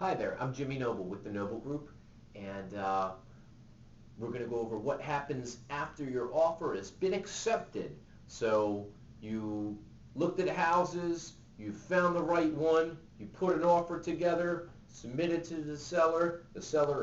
Hi there, I'm Jimmy Noble with the Noble Group, and we're going to go over what happens after your offer has been accepted. So you looked at houses, you found the right one, you put an offer together, submitted to the seller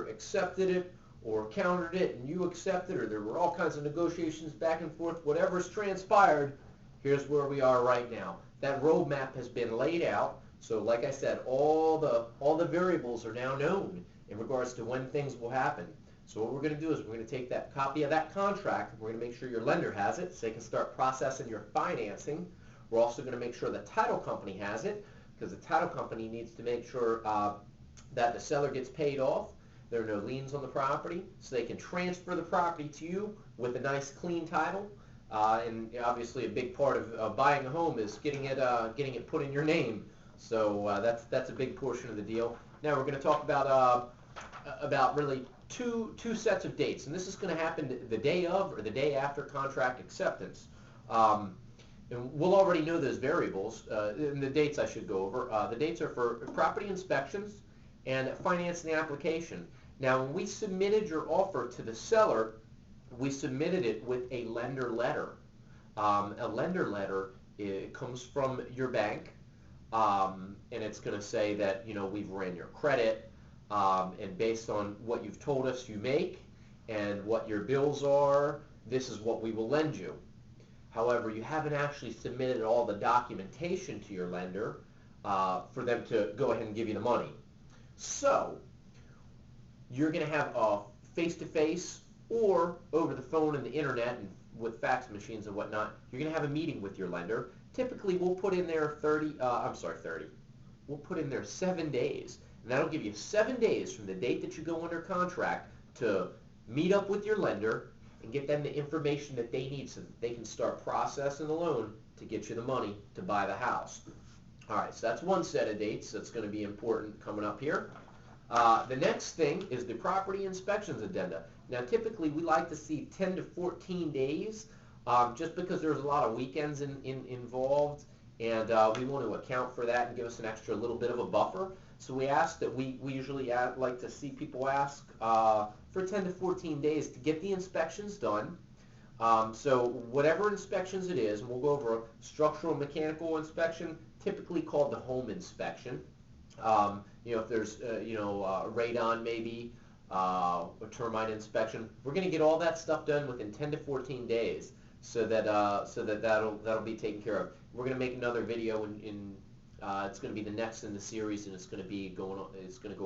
accepted it or countered it, and you accepted, or there were all kinds of negotiations back and forth. Whatever's transpired, here's where we are right now. That roadmap has been laid out. So like I said, all the variables are now known in regards to when things will happen. So what we're going to do is we're going to take that copy of that contract. We're going to make sure your lender has it so they can start processing your financing. We're also going to make sure the title company has it, because the title company needs to make sure that the seller gets paid off. There are no liens on the property, so they can transfer the property to you with a nice clean title. And obviously a big part of buying a home is getting it put in your name. So that's a big portion of the deal. Now we're going to talk about really two sets of dates, and this is going to happen the day of or the day after contract acceptance. And we'll already know those variables, and the dates I should go over. The dates are for property inspections and financing the application. Now when we submitted your offer to the seller, we submitted it with a lender letter. A lender letter, it comes from your bank. And it's going to say that, we've ran your credit, and based on what you've told us you make and what your bills are, this is what we will lend you. However, you haven't actually submitted all the documentation to your lender for them to go ahead and give you the money. So you're going to have a face-to-face or over the phone and the internet and with fax machines and whatnot, you're going to have a meeting with your lender. Typically, we'll put in there 30. We'll put in there 7 days, and that'll give you 7 days from the date that you go under contract to meet up with your lender and get them the information that they need so that they can start processing the loan to get you the money to buy the house. All right, so that's one set of dates that's going to be important coming up here. The next thing is the property inspections addenda. Now, typically, we like to see 10 to 14 days, just because there's a lot of weekends involved, and we want to account for that and give us an extra little bit of a buffer. So we ask that we usually like to see people ask for 10 to 14 days to get the inspections done. So whatever inspections it is, and we'll go over a structural mechanical inspection, typically called the home inspection. If there's radon maybe, a termite inspection, we're going to get all that stuff done within 10 to 14 days, so that'll be taken care of. We're going to make another video it's going to be the next in the series, and it's going to go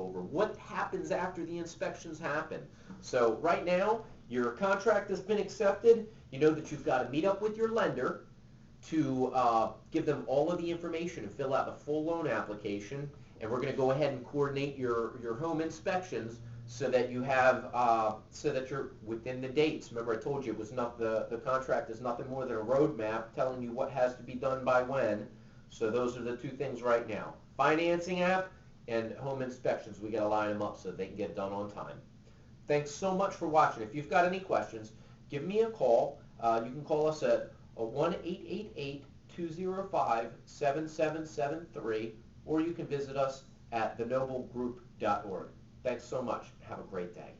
over what happens after the inspections happen. So right now, your contract has been accepted. You know that you've got to meet up with your lender to give them all of the information and fill out the full loan application. And we're going to go ahead and coordinate your home inspections so that you have so that you're within the dates. Remember, I told you it was not the contract is nothing more than a roadmap telling you what has to be done by when. So those are the two things right now: financing app and home inspections. We got to line them up so they can get done on time. Thanks so much for watching. If you've got any questions, give me a call. You can call us at 1-888-205-7773, or you can visit us at thenoblegroup.org. Thanks so much. Have a great day.